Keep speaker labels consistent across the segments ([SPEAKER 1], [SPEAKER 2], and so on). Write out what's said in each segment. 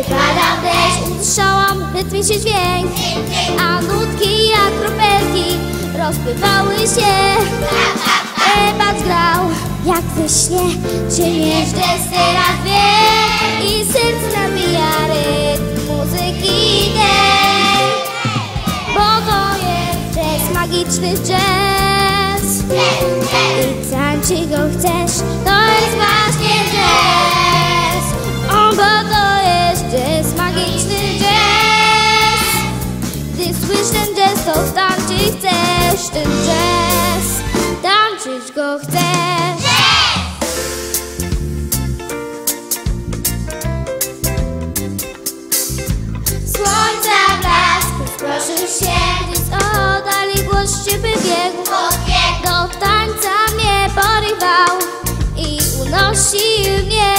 [SPEAKER 1] Pada deszcz, usłyszałam rytmiczny dźwięk, a nutki jak kropelki rozpływały się. Ebat grał jak we śnie, ciemięż teraz wie i serce nabija rytm muzyki tej. Bo to jest magiczny jazz i tańczyć go chcesz, to jest właśnie jazz. Bo to jest magiczny jazz. Gdy słyszysz ten jazz, to tańczyć chcesz ten jazz. Tańczyć go chcesz. Słońca blask rozproszył się, gdy z oddali głos ciebie biegł. Do tańca mnie porywał i unosił mnie.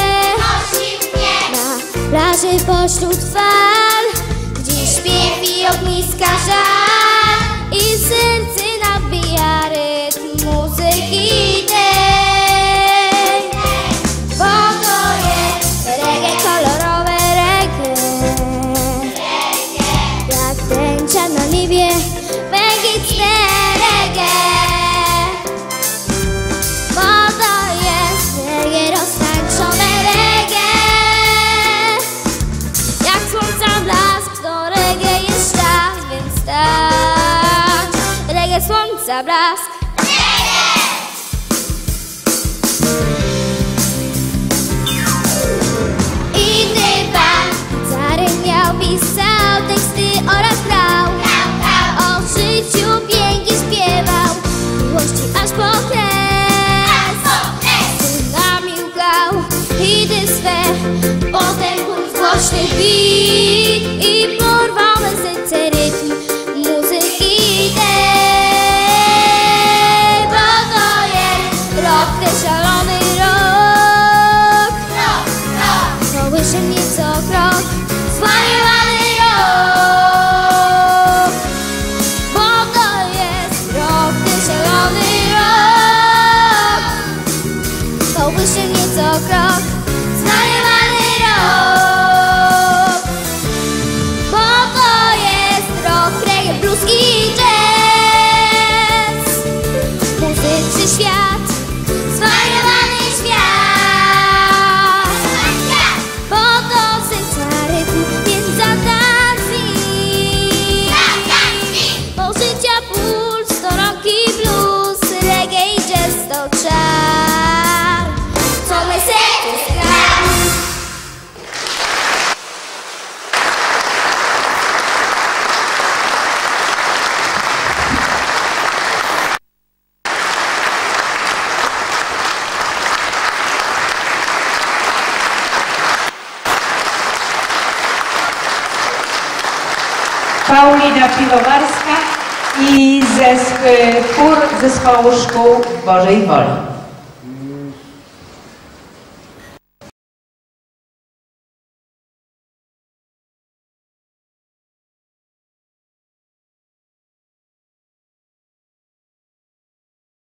[SPEAKER 1] Plaży pośród fal, gdzie śpiew i ogniska żal i serce nabija rytm muzyki tej. Bo to jest reggae, kolorowe reggae, jak tęcza na niebie, magiczne reggae. Bo to jest reggae, roztańczone reggae. Reggae, słońca blask. Inny pan gitary miał, pisał teksty oraz grał. O życiu pięknie śpiewał, miłości aż po kres. Synami łkał hity swe, potem puls głośny beat i porwałe serce rytm muzyki tej. Bo to jest rok, ten szalony rok. Kołysze mnie co krok, zwariowany rok. Bo to jest rok, ten szalony rok. Kołysze mnie co krok, zwariowany rok. Bo to jest rok reggae, blues i jazz. Muzyczny świat, zwariowany świat. Bo to serca rytm, więc zatańcij. Bo życia puls to rock i blues, reggae i jazz to czar, co me serce skradł.
[SPEAKER 2] Paulina Piwowarska i chór zespołu szkół Bożej Woli.